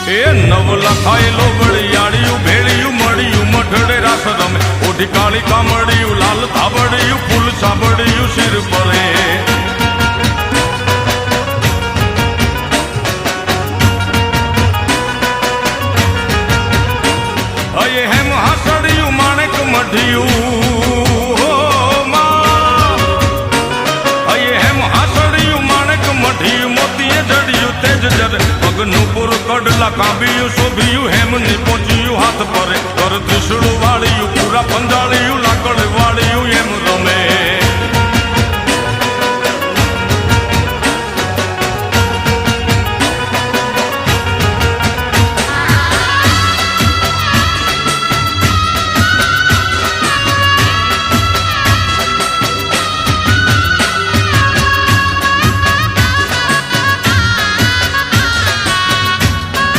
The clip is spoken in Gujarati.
એ નવ લખાયેલો વળિયાળિયું ભેળિયું મળ્યું મઢડે રાસ રમે ઓઢી કાળી કામડિયું લાલ ધાબડિયું ફૂલ સાબડિયું શિર પરે હયે હેમ હાસડિયું માણેક મઢિયું હયે હેમ હાસડિયું માણેક મઢિયું મોતીએ જડિયું તેજ જરે પગનું પુર કડલા કાંબિયું શોભિયું હેમની પહોંચ્યું હાથ પરે કર ત્રિશુળ વાળિયું પૂરા પંજાળિયું